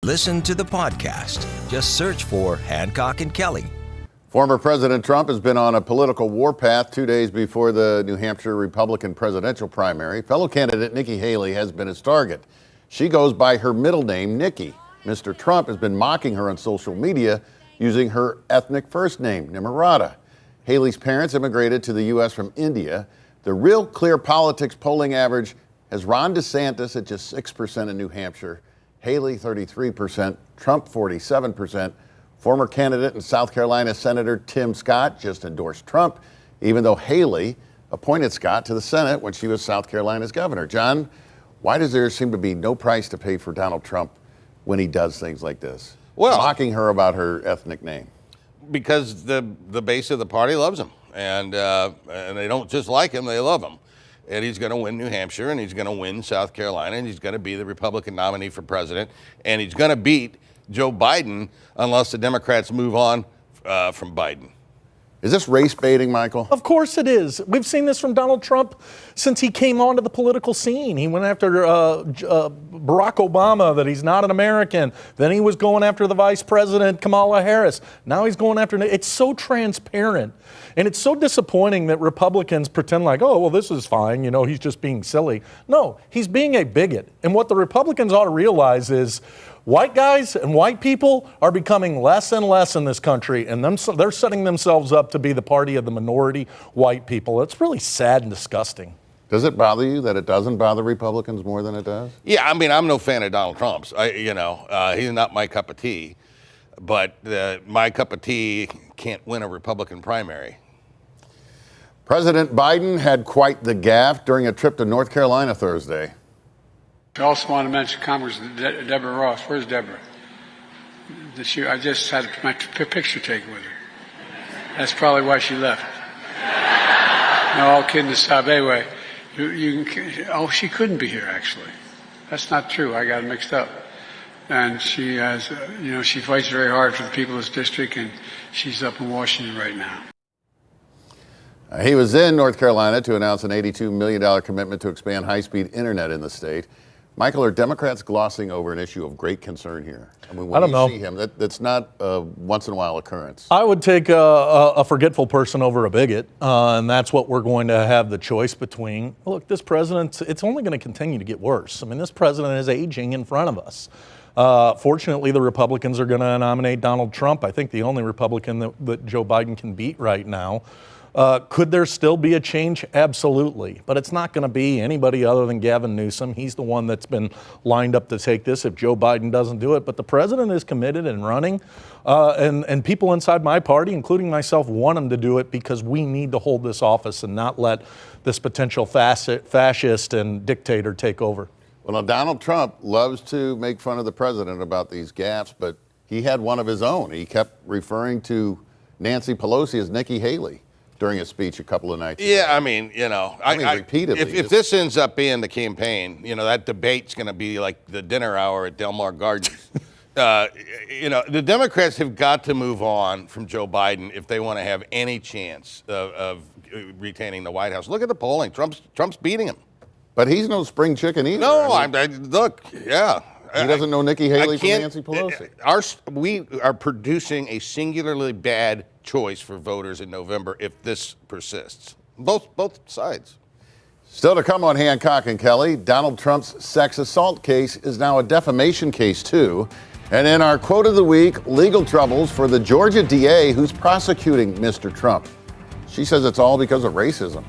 Listen to the podcast. Just search for Hancock and Kelley. Former President Trump has been on a political warpath 2 days before the New Hampshire Republican presidential primary. Fellow candidate Nikki Haley has been his target. She goes by her middle name, Nikki. Mr. Trump has been mocking her on social media using her ethnic first name, Nimarata. Haley's parents immigrated to the U.S. from India. The Real Clear Politics polling average has Ron DeSantis at just 6% in New Hampshire, Haley 33%, Trump 47%. Former candidate and South Carolina Senator Tim Scott just endorsed Trump, even though Haley appointed Scott to the Senate when she was South Carolina's governor. John, why does there seem to be no price to pay for Donald Trump when he does things like this? Well, mocking her about her ethnic name. Because the base of the party loves him, and they don't just like him, they love him. And he's going to win New Hampshire, and he's going to win South Carolina, and he's going to be the Republican nominee for president, and he's going to beat Joe Biden unless the Democrats move on from Biden. Is this race baiting, Michael? Of course it is. We've seen this from Donald Trump since he came onto the political scene. He went after Barack Obama, that he's not an American. Then he was going after the vice president, Kamala Harris. Now he's going after... It's so transparent. And it's so disappointing that Republicans pretend like, oh, well, this is fine. You know, he's just being silly. No, he's being a bigot. And what the Republicans ought to realize is white guys and white people are becoming less and less in this country, and they're setting themselves up to be the party of the minority white people. It's really sad and disgusting. Does it bother you that it doesn't bother Republicans more than it does? Yeah, I mean, I'm no fan of Donald Trump's. He's not my cup of tea. But my cup of tea can't win a Republican primary. President Biden had quite the gaffe during a trip to North Carolina Thursday. I also want to mention Congressman Deborah Ross. Where's Deborah? I just had my picture taken with her. That's probably why she left. No, all kidding aside. Anyway, she couldn't be here, actually. That's not true. I got it mixed up. And she has, she fights very hard for the people of this district, and she's up in Washington right now. He was in North Carolina to announce an $82 million commitment to expand high-speed internet in the state. Michael, are Democrats glossing over an issue of great concern here? I mean, when you see him, that's not a once-in-a-while occurrence. I would take a forgetful person over a bigot, and that's what we're going to have the choice between. Look, this president, it's only going to continue to get worse. I mean, this president is aging in front of us. Fortunately, the Republicans are going to nominate Donald Trump. I think the only Republican that Joe Biden can beat right now. Could there still be a change? Absolutely. But it's not going to be anybody other than Gavin Newsom. He's the one that's been lined up to take this if Joe Biden doesn't do it. But the president is committed and running. And people inside my party, including myself, want him to do it because we need to hold this office and not let this potential fascist and dictator take over. Well, now, Donald Trump loves to make fun of the president about these gaffes, but he had one of his own. He kept referring to Nancy Pelosi as Nikki Haley during his speech a couple of nights ago. Yeah, I mean, repeatedly. If this ends up being the campaign, that debate's going to be like the dinner hour at Del Mar Gardens. The Democrats have got to move on from Joe Biden if they want to have any chance of retaining the White House. Look at the polling. Trump's beating him. But he's no spring chicken either. No, look, yeah. He doesn't know Nikki Haley from Nancy Pelosi. We are producing a singularly bad choice for voters in November if this persists. Both sides. Still to come on Hancock and Kelley, Donald Trump's sex assault case is now a defamation case too. And in our quote of the week, legal troubles for the Georgia DA who's prosecuting Mr. Trump. She says it's all because of racism.